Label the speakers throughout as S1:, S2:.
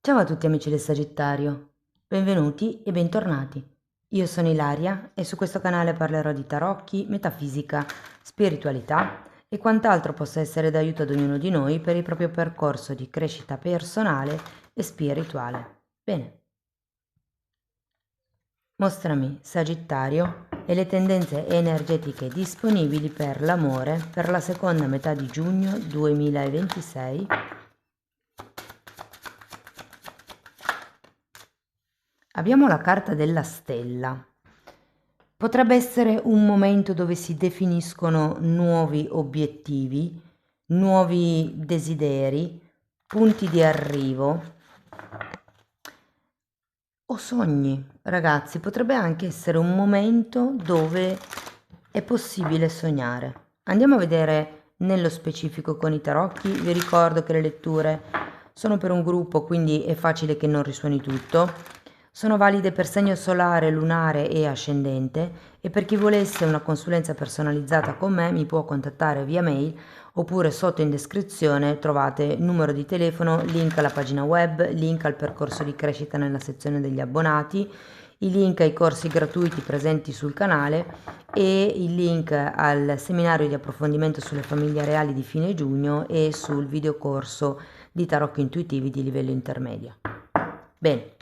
S1: Ciao a tutti amici del Sagittario, benvenuti e bentornati. Io sono Ilaria e su questo canale parlerò di tarocchi, metafisica, spiritualità e quant'altro possa essere d'aiuto ad ognuno di noi per il proprio percorso di crescita personale e spirituale. Bene, mostrami, Sagittario, e le tendenze energetiche disponibili per l'amore per la seconda metà di giugno 2026. Abbiamo la carta della stella. Potrebbe essere un momento dove si definiscono nuovi obiettivi, nuovi desideri, punti di arrivo o sogni. Ragazzi, potrebbe anche essere un momento dove è possibile sognare. Andiamo a vedere nello specifico con i tarocchi. Vi ricordo che le letture sono per un gruppo, quindi è facile che non risuoni tutto. Sono valide per segno solare, lunare e ascendente, e per chi volesse una consulenza personalizzata con me mi può contattare via mail, oppure sotto in descrizione trovate numero di telefono, link alla pagina web, link al percorso di crescita nella sezione degli abbonati, i link ai corsi gratuiti presenti sul canale e il link al seminario di approfondimento sulle famiglie reali di fine giugno e sul videocorso di tarocchi intuitivi di livello intermedio. Bene.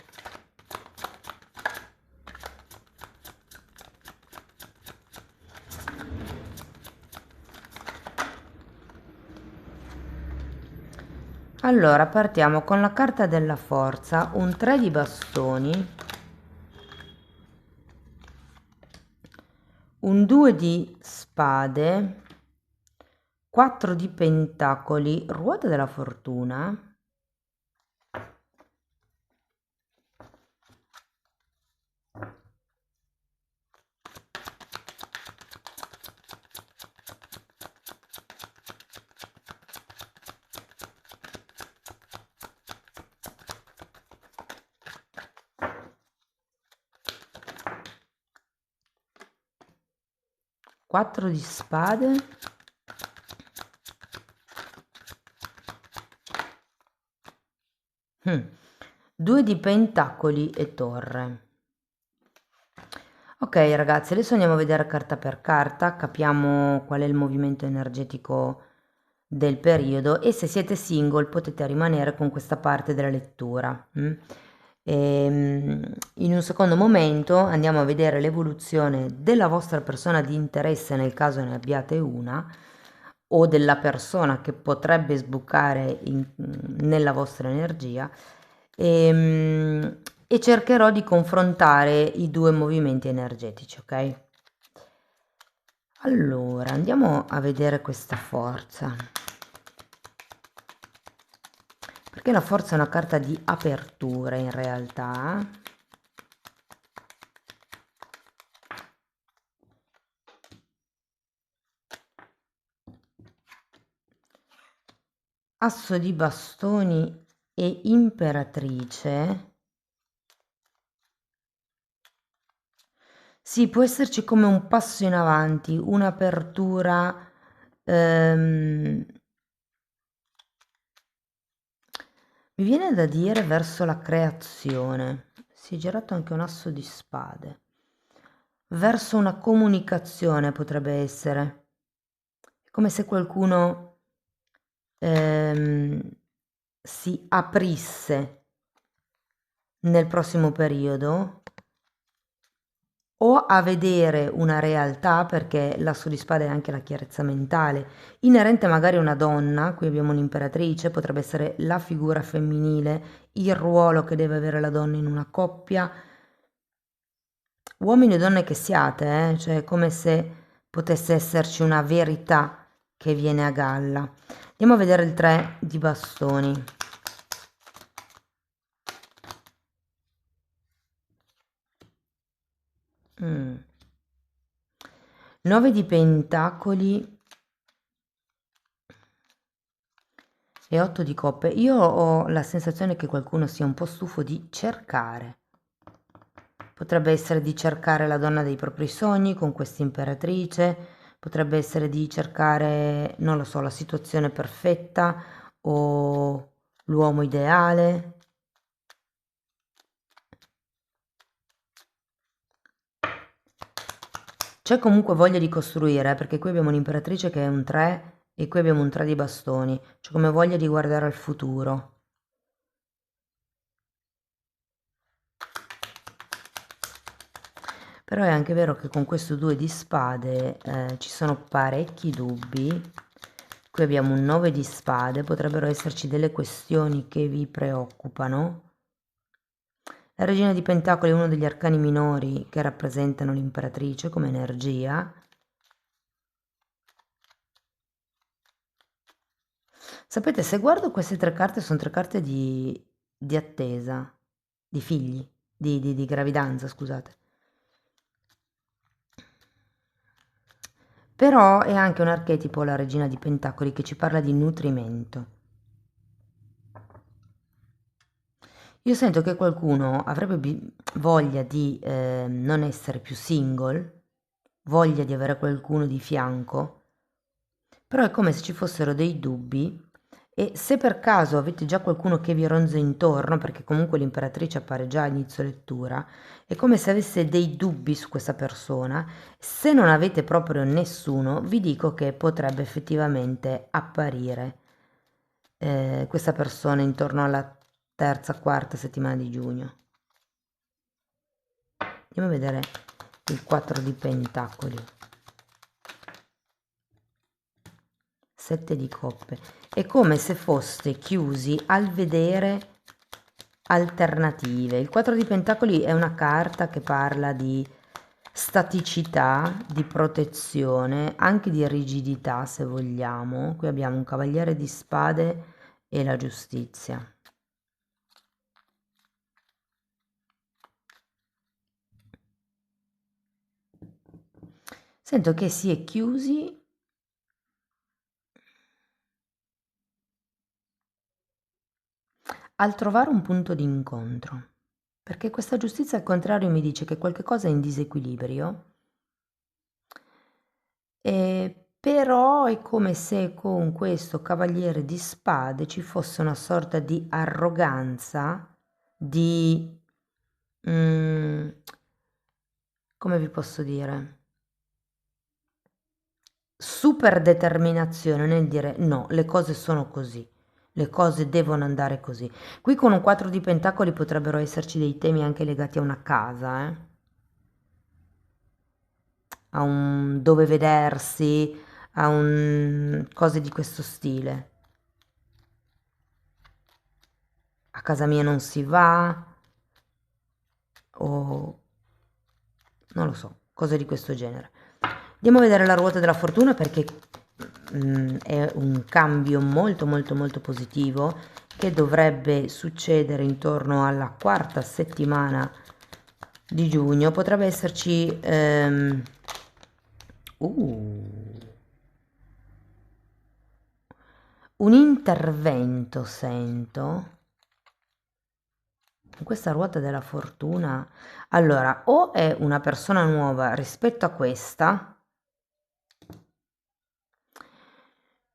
S1: Allora, partiamo con la carta della forza, un 3 di bastoni, un 2 di spade, 4 di pentacoli, ruota della fortuna, quattro di spade, due di pentacoli e torre. Ok ragazzi, adesso andiamo a vedere carta per carta, capiamo qual è il movimento energetico del periodo e se siete single potete rimanere con questa parte della lettura. In un secondo momento andiamo a vedere l'evoluzione della vostra persona di interesse nel caso ne abbiate una, o della persona che potrebbe sbucare nella vostra energia, e cercherò di confrontare i due movimenti energetici, ok? Allora, andiamo a vedere questa forza. Perché la forza è una carta di apertura in realtà. Asso di bastoni e imperatrice. Sì, può esserci come un passo in avanti, un'apertura. Mi viene da dire verso la creazione. Si è girato anche un asso di spade. Verso una comunicazione potrebbe essere. È come se qualcuno si aprisse nel prossimo periodo o a vedere una realtà, perché l'asso di spade è anche la chiarezza mentale, inerente magari a una donna. Qui abbiamo un'imperatrice, potrebbe essere la figura femminile, il ruolo che deve avere la donna in una coppia, uomini e donne che siate, cioè come se potesse esserci una verità che viene a galla. Andiamo a vedere il 3 di bastoni. Mm. 9 di pentacoli e 8 di coppe. Io ho la sensazione che qualcuno sia un po' stufo di cercare. Potrebbe essere di cercare la donna dei propri sogni con questa imperatrice, potrebbe essere di cercare, non lo so, la situazione perfetta o l'uomo ideale. C'è comunque voglia di costruire, perché qui abbiamo un'imperatrice che è un 3 e qui abbiamo un 3 di bastoni. C'è come voglia di guardare al futuro. Però è anche vero che con questo 2 di spade ci sono parecchi dubbi. Qui abbiamo un 9 di spade, potrebbero esserci delle questioni che vi preoccupano. La regina di pentacoli è uno degli arcani minori che rappresentano l'imperatrice come energia. Sapete, se guardo queste 3 carte, sono 3 carte di attesa, di figli, di gravidanza, scusate. Però è anche un archetipo, la regina di pentacoli, che ci parla di nutrimento. Io sento che qualcuno avrebbe voglia di non essere più single, voglia di avere qualcuno di fianco, però è come se ci fossero dei dubbi e se per caso avete già qualcuno che vi ronza intorno, perché comunque l'imperatrice appare già a inizio lettura, è come se avesse dei dubbi su questa persona. Se non avete proprio nessuno, vi dico che potrebbe effettivamente apparire questa persona intorno alla terza, quarta settimana di giugno. Andiamo a vedere il 4 di pentacoli. 7 di coppe. È come se foste chiusi al vedere alternative. Il 4 di pentacoli è una carta che parla di staticità, di protezione, anche di rigidità se vogliamo. Qui abbiamo un cavaliere di spade e la giustizia. Sento che si è chiusi al trovare un punto di incontro, perché questa giustizia al contrario mi dice che qualche cosa è in disequilibrio, però è come se con questo cavaliere di spade ci fosse una sorta di arroganza, di... come vi posso dire? Super determinazione nel dire no, le cose sono così, le cose devono andare così. Qui con un 4 di pentacoli potrebbero esserci dei temi anche legati a una casa, a un dove vedersi, a un cose di questo stile. A casa mia non si va, o non lo so, cose di questo genere. Andiamo a vedere la ruota della fortuna perché è un cambio molto molto molto positivo che dovrebbe succedere intorno alla quarta settimana di giugno. Potrebbe esserci un intervento, sento, in questa ruota della fortuna. Allora, o è una persona nuova rispetto a questa,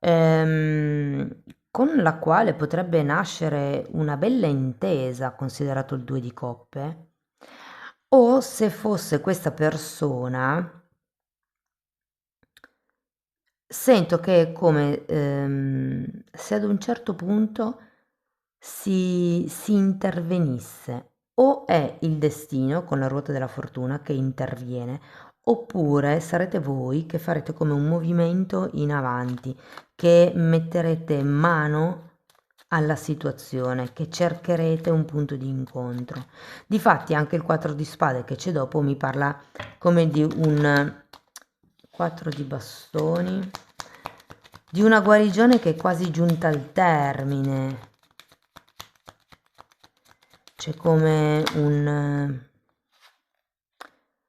S1: con la quale potrebbe nascere una bella intesa, considerato il 2 di coppe, o se fosse questa persona, sento che è come se ad un certo punto si intervenisse. O è il destino con la ruota della fortuna che interviene, oppure sarete voi che farete come un movimento in avanti, che metterete mano alla situazione, che cercherete un punto di incontro. Difatti anche il 4 di spade che c'è dopo mi parla come di un 4 di bastoni, di una guarigione che è quasi giunta al termine. C'è come un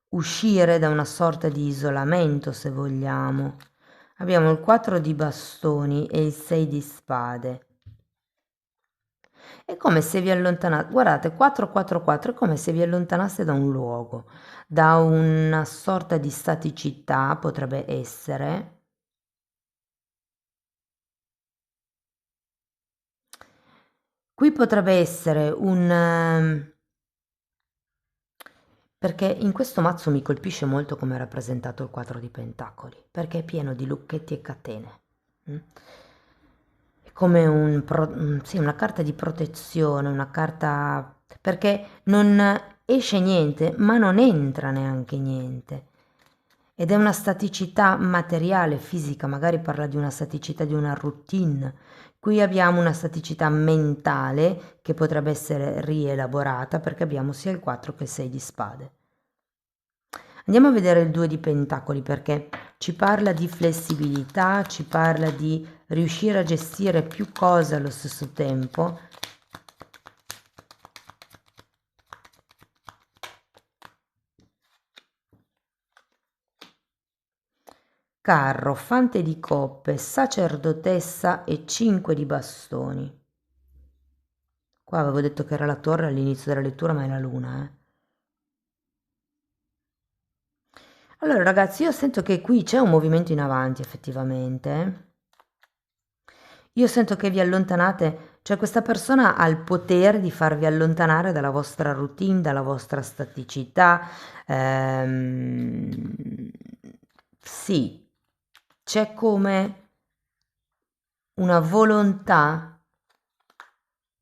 S1: uscire da una sorta di isolamento, se vogliamo. Abbiamo il 4 di bastoni e il 6 di spade. È come se vi allontanaste, guardate, 444 è come se vi allontanaste da un luogo, da una sorta di staticità, potrebbe essere. Qui potrebbe essere un perché in questo mazzo mi colpisce molto come è rappresentato il 4 di Pentacoli, perché è pieno di lucchetti e catene. Mm? È come sì, una carta di protezione, una carta perché non esce niente, ma non entra neanche niente. Ed è una staticità materiale, fisica, magari parla di una staticità di una routine. Qui abbiamo una staticità mentale che potrebbe essere rielaborata perché abbiamo sia il 4 che il 6 di spade. Andiamo a vedere il 2 di pentacoli perché ci parla di flessibilità, ci parla di riuscire a gestire più cose allo stesso tempo. Carro, fante di coppe, sacerdotessa e 5 di bastoni. Qua avevo detto che era la torre all'inizio della lettura, ma è la luna, Allora, ragazzi, io sento che qui c'è un movimento in avanti, effettivamente. Io sento che vi allontanate, cioè questa persona ha il potere di farvi allontanare dalla vostra routine, dalla vostra staticità. Sì, c'è come una volontà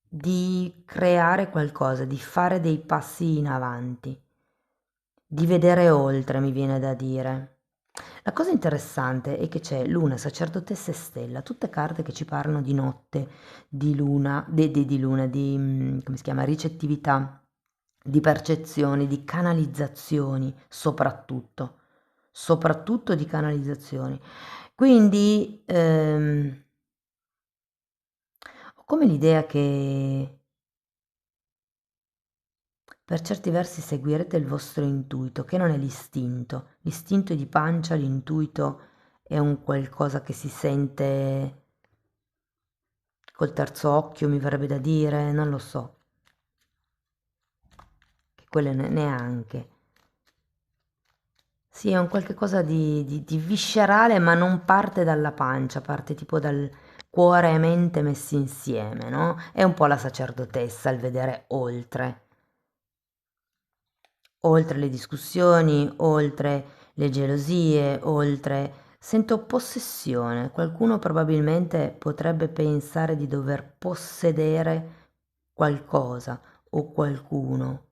S1: di creare qualcosa, di fare dei passi in avanti, di vedere oltre, mi viene da dire. La cosa interessante è che c'è luna, sacerdotessa e stella, tutte carte che ci parlano di notte, di luna, di luna, di, come si chiama, ricettività, di percezioni, di canalizzazioni, soprattutto di canalizzazioni. Quindi ho come l'idea che per certi versi seguirete il vostro intuito, che non è l'istinto. L'istinto è di pancia, l'intuito è un qualcosa che si sente col terzo occhio, mi verrebbe da dire, non lo so. Che quello neanche. Sì, è un qualche cosa di viscerale, ma non parte dalla pancia, parte tipo dal cuore e mente messi insieme, no? È un po' la sacerdotessa, il vedere oltre le discussioni, oltre le gelosie, oltre... Sento possessione, qualcuno probabilmente potrebbe pensare di dover possedere qualcosa o qualcuno.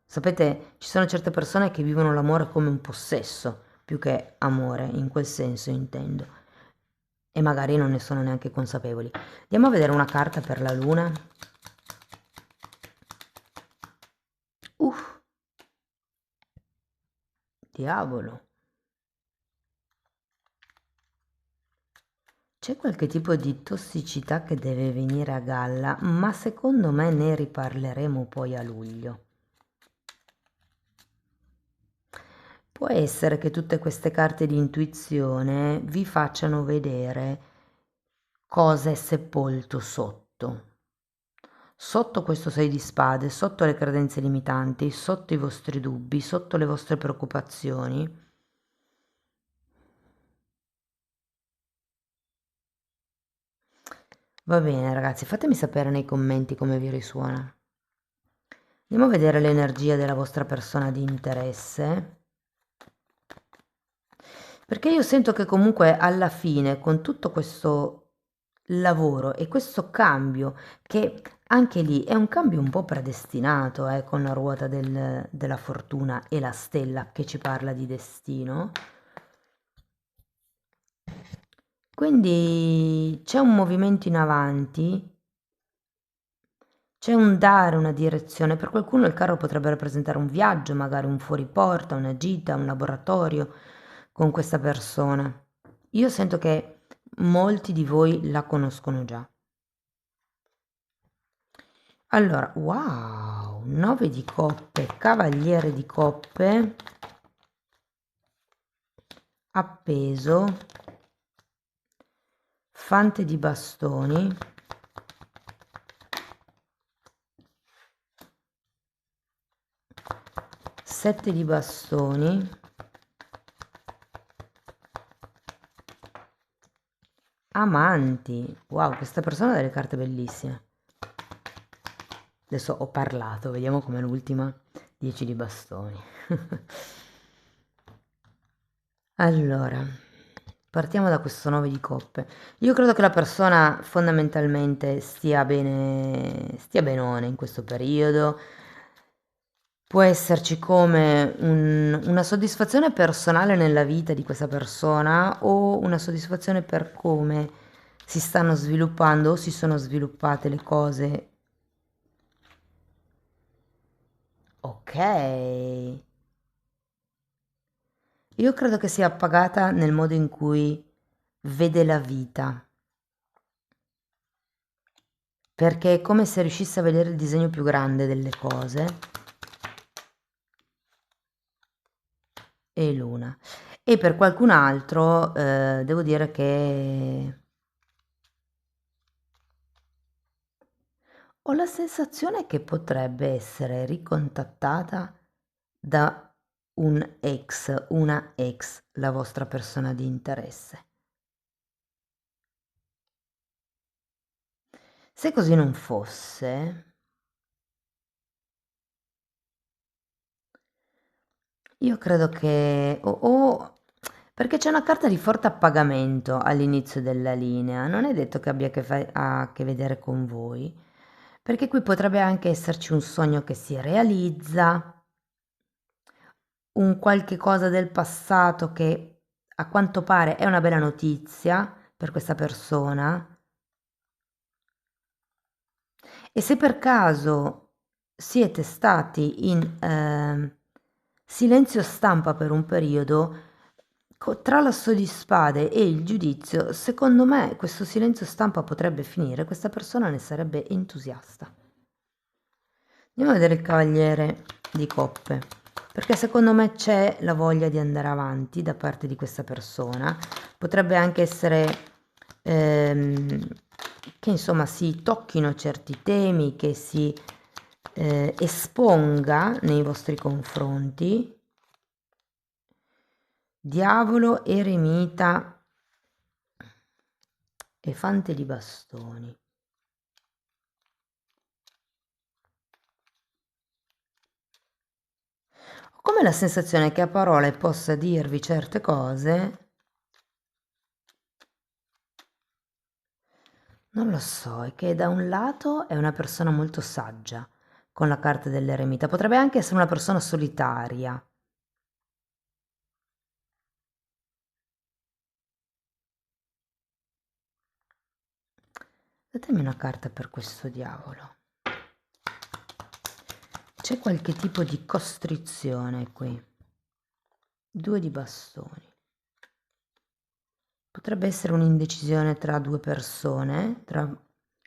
S1: Sapete, ci sono certe persone che vivono l'amore come un possesso, più che amore, in quel senso intendo, e magari non ne sono neanche consapevoli. Andiamo a vedere una carta per la luna. Diavolo. C'è qualche tipo di tossicità che deve venire a galla, ma secondo me ne riparleremo poi a luglio. Può essere che tutte queste carte di intuizione vi facciano vedere cosa è sepolto sotto. Sotto questo 6 di spade, sotto le credenze limitanti, sotto i vostri dubbi, sotto le vostre preoccupazioni. Va bene ragazzi, fatemi sapere nei commenti come vi risuona. Andiamo a vedere l'energia della vostra persona di interesse. Perché io sento che comunque alla fine, con tutto questo lavoro e questo cambio, che anche lì è un cambio un po' predestinato, con la ruota della fortuna e la stella che ci parla di destino. Quindi c'è un movimento in avanti, c'è un dare una direzione. Per qualcuno il carro potrebbe rappresentare un viaggio, magari un fuoriporta, una gita, un laboratorio con questa persona. Io sento che molti di voi la conoscono già. Allora, wow, 9 di coppe, cavaliere di coppe, appeso, fante di bastoni, 7 di bastoni, amanti. Wow, questa persona ha delle carte bellissime. Adesso ho parlato, vediamo com'è l'ultima. 10 di bastoni. Allora, partiamo da questo 9 di coppe. Io credo che la persona fondamentalmente stia bene, stia benone in questo periodo. Può esserci come una soddisfazione personale nella vita di questa persona o una soddisfazione per come si stanno sviluppando o si sono sviluppate le cose. Ok. Io credo che sia appagata nel modo in cui vede la vita, perché è come se riuscisse a vedere il disegno più grande delle cose. E Luna. E per qualcun altro devo dire che ho la sensazione che potrebbe essere ricontattata da un ex, una ex, la vostra persona di interesse. Se così non fosse, io credo che perché c'è una carta di forte appagamento all'inizio della linea, non è detto che abbia a che vedere con voi, perché qui potrebbe anche esserci un sogno che si realizza, un qualche cosa del passato che a quanto pare è una bella notizia per questa persona. E se per caso siete stati in silenzio stampa per un periodo, tra l'asso di spade e il giudizio, secondo me questo silenzio stampa potrebbe finire, questa persona ne sarebbe entusiasta. Andiamo a vedere il cavaliere di coppe, perché secondo me c'è la voglia di andare avanti da parte di questa persona. Potrebbe anche essere che insomma si tocchino certi temi, che si esponga nei vostri confronti. Diavolo, eremita e fante di bastoni. Ho come la sensazione che a parole possa dirvi certe cose. Non lo so, è che da un lato è una persona molto saggia con la carta dell'eremita, potrebbe anche essere una persona solitaria. Datemi una carta per questo diavolo. C'è qualche tipo di costrizione qui. 2 di bastoni. Potrebbe essere un'indecisione tra due persone, tra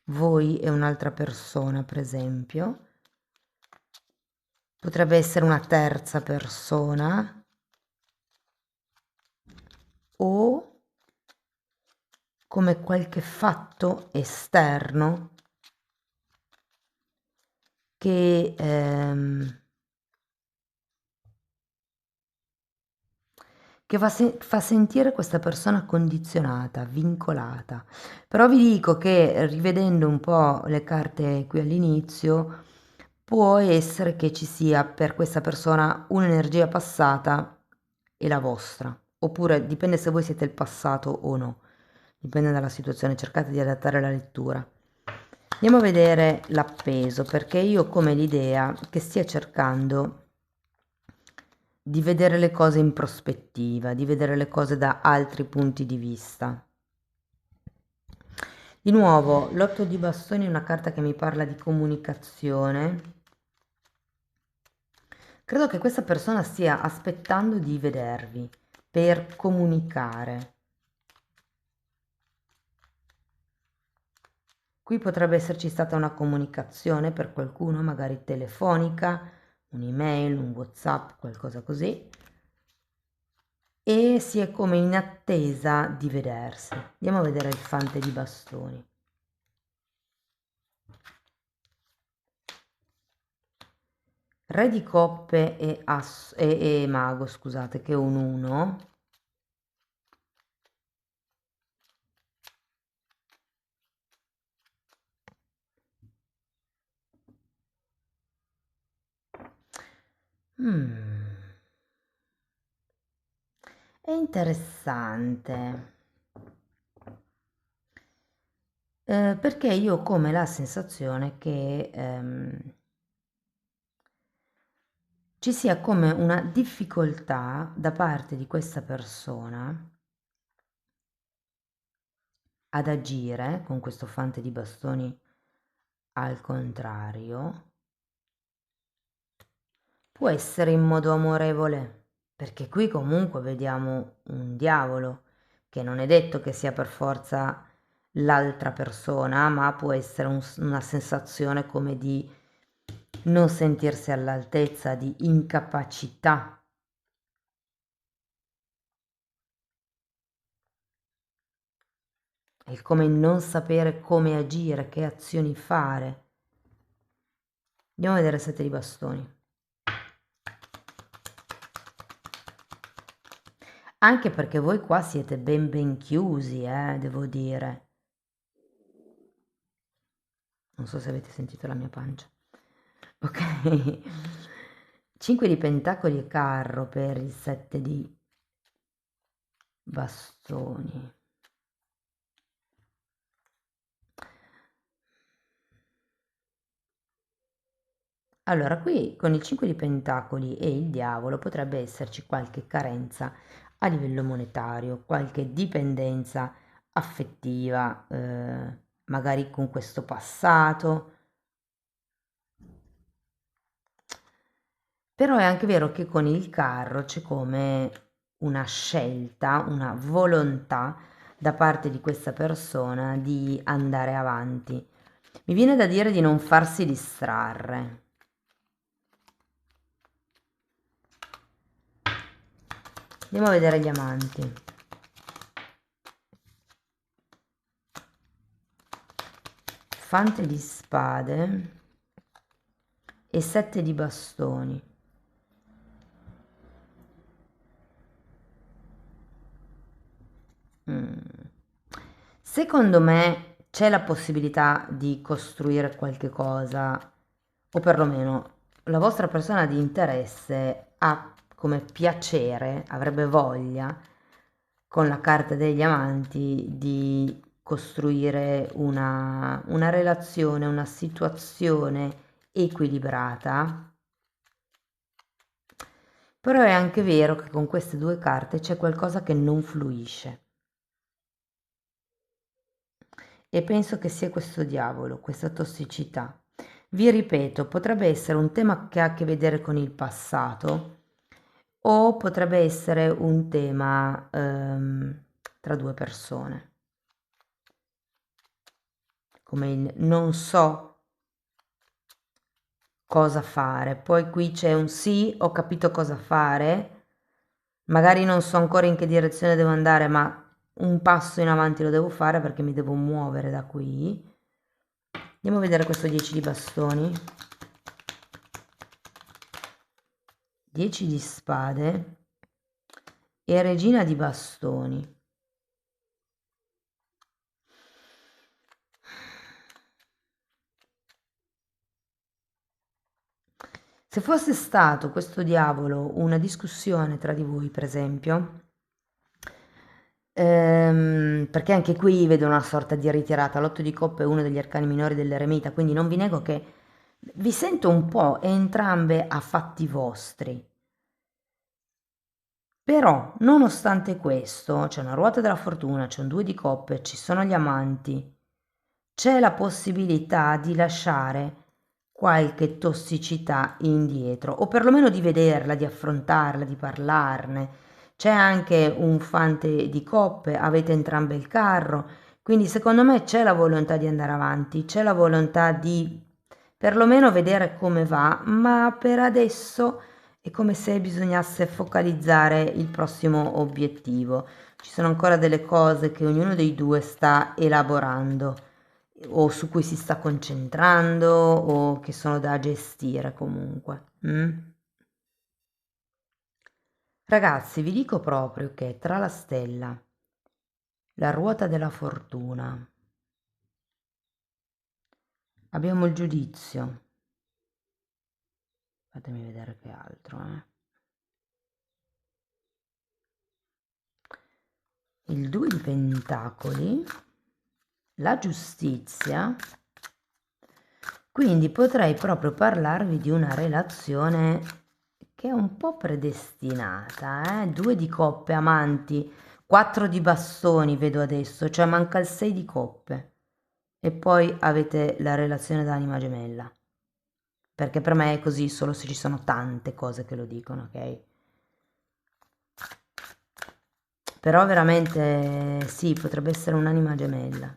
S1: voi e un'altra persona, per esempio. Potrebbe essere una terza persona o come qualche fatto esterno che fa sentire questa persona condizionata, vincolata. Però vi dico che rivedendo un po' le carte qui all'inizio, può essere che ci sia per questa persona un'energia passata e la vostra, oppure dipende se voi siete il passato o no, dipende dalla situazione, cercate di adattare la lettura. Andiamo a vedere l'appeso, perché io ho come l'idea che stia cercando di vedere le cose in prospettiva, di vedere le cose da altri punti di vista. Di nuovo, l'otto di bastoni è una carta che mi parla di comunicazione. Credo che questa persona stia aspettando di vedervi per comunicare. Qui potrebbe esserci stata una comunicazione per qualcuno, magari telefonica, un'email, un WhatsApp, qualcosa così. E si è come in attesa di vedersi. Andiamo a vedere il fante di bastoni. Re di coppe e mago, scusate, che è un 1. Mm. È interessante. Perché io ho come la sensazione che ci sia come una difficoltà da parte di questa persona ad agire con questo fante di bastoni al contrario, può essere in modo amorevole, perché qui comunque vediamo un diavolo, che non è detto che sia per forza l'altra persona, ma può essere una sensazione come di non sentirsi all'altezza, di incapacità. È come non sapere come agire, che azioni fare. Andiamo a vedere il 7 di bastoni. Anche perché voi qua siete ben chiusi, devo dire. Non so se avete sentito la mia pancia. Ok. 5 di pentacoli e carro per il 7 di bastoni. Allora, qui con il 5 di pentacoli e il diavolo potrebbe esserci qualche carenza a livello monetario, qualche dipendenza affettiva, magari con questo passato. Però è anche vero che con il carro c'è come una scelta, una volontà da parte di questa persona di andare avanti. Mi viene da dire di non farsi distrarre. Andiamo a vedere gli amanti. Fante di spade e 7 di bastoni. Mm. Secondo me c'è la possibilità di costruire qualche cosa, o perlomeno la vostra persona di interesse ha come piacere, avrebbe voglia, con la carta degli amanti, di costruire una relazione, una situazione equilibrata. Però è anche vero che con queste due carte c'è qualcosa che non fluisce. E penso che sia questo diavolo, questa tossicità. Vi ripeto, potrebbe essere un tema che ha a che vedere con il passato o potrebbe essere un tema tra due persone, come il non so cosa fare. Poi qui c'è un sì, ho capito cosa fare, magari non so ancora in che direzione devo andare, ma un passo in avanti lo devo fare perché mi devo muovere da qui. Andiamo a vedere questo 10 di bastoni. 10 di spade e regina di bastoni. Se fosse stato questo diavolo una discussione tra di voi, per esempio, perché anche qui vedo una sorta di ritirata, l'otto di coppe è uno degli arcani minori dell'eremita, quindi non vi nego che vi sento un po' entrambe a fatti vostri. Però, nonostante questo, c'è una ruota della fortuna, c'è un 2 di coppe, ci sono gli amanti, c'è la possibilità di lasciare qualche tossicità indietro, o perlomeno di vederla, di affrontarla, di parlarne. C'è anche un fante di coppe, avete entrambe il carro, quindi secondo me c'è la volontà di andare avanti, c'è la volontà di perlomeno vedere come va, ma per adesso è come se bisognasse focalizzare il prossimo obiettivo. Ci sono ancora delle cose che ognuno dei due sta elaborando o su cui si sta concentrando o che sono da gestire comunque. Ragazzi, vi dico proprio che tra la stella, la ruota della fortuna, abbiamo il giudizio, Fatemi vedere che altro, Il 2 di pentacoli, la giustizia, quindi potrei proprio parlarvi di una relazione che è un po' predestinata, 2 di coppe, amanti, 4 di bastoni vedo adesso, cioè manca il 6 di coppe e poi avete la relazione d'anima gemella, perché per me è così solo se ci sono tante cose che lo dicono, ok? Però veramente sì, potrebbe essere un'anima gemella.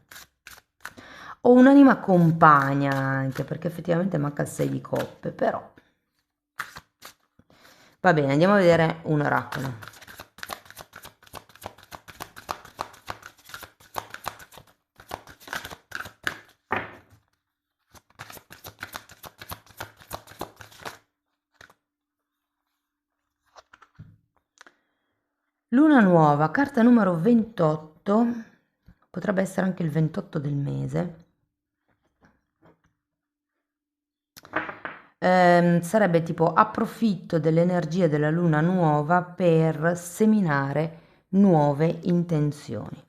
S1: O un'anima compagna anche, perché effettivamente manca il 6 di coppe, però. Va bene, andiamo a vedere un oracolo. Luna nuova, carta numero 28, potrebbe essere anche il 28 del mese. Sarebbe tipo approfitto dell'energia della luna nuova per seminare nuove intenzioni.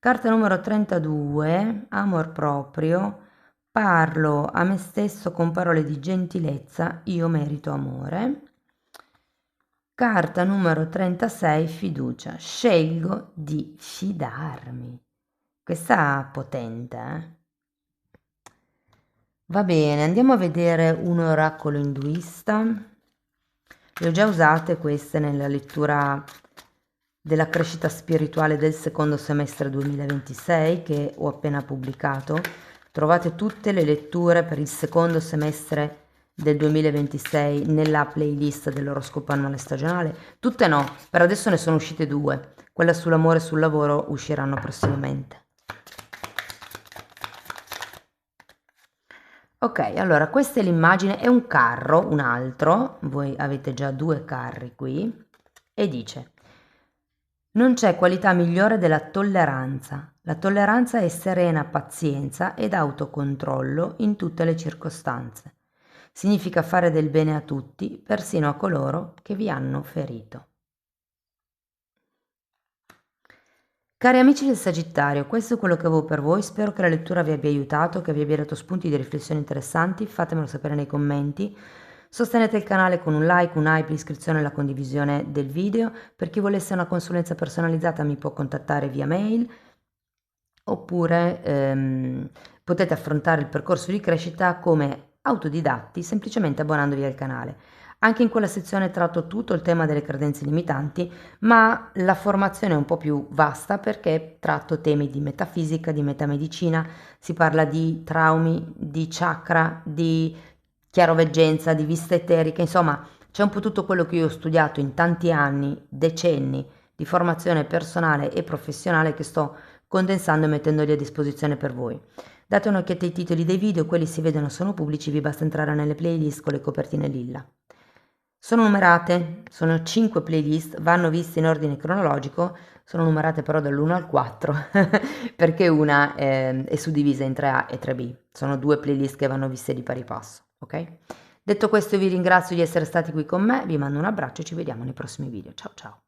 S1: Carta numero 32, amor proprio, parlo a me stesso con parole di gentilezza, io merito amore. Carta numero 36, fiducia, scelgo di fidarmi. Questa potente, Va bene, andiamo a vedere un oracolo induista. Le ho già usate queste nella lettura della crescita spirituale del secondo semestre 2026 che ho appena pubblicato. Trovate tutte le letture per il secondo semestre del 2026 nella playlist dell'oroscopo annuale stagionale. Tutte no, per adesso ne sono uscite 2. Quella sull'amore e sul lavoro usciranno prossimamente. Ok, allora questa è l'immagine, è un carro, un altro, voi avete già 2 carri qui, e dice: non c'è qualità migliore della tolleranza. La tolleranza è serena pazienza ed autocontrollo in tutte le circostanze. Significa fare del bene a tutti, persino a coloro che vi hanno ferito. Cari amici del Sagittario, questo è quello che avevo per voi, spero che la lettura vi abbia aiutato, che vi abbia dato spunti di riflessione interessanti, fatemelo sapere nei commenti. Sostenete il canale con un like, un hype, l'iscrizione e la condivisione del video. Per chi volesse una consulenza personalizzata mi può contattare via mail, oppure potete affrontare il percorso di crescita come autodidatti semplicemente abbonandovi al canale. Anche in quella sezione tratto tutto il tema delle credenze limitanti, ma la formazione è un po' più vasta perché tratto temi di metafisica, di metamedicina, si parla di traumi, di chakra, di chiaroveggenza, di vista eterica, insomma c'è un po' tutto quello che io ho studiato in tanti anni, decenni di formazione personale e professionale che sto condensando e mettendoli a disposizione per voi. Date un'occhiata ai titoli dei video, quelli si vedono, sono pubblici, vi basta entrare nelle playlist con le copertine lilla. Sono numerate, sono 5 playlist, vanno viste in ordine cronologico, sono numerate però dall'1 al 4 perché una è suddivisa in 3A e 3B, sono 2 playlist che vanno viste di pari passo, ok? Detto questo vi ringrazio di essere stati qui con me, vi mando un abbraccio e ci vediamo nei prossimi video, ciao ciao!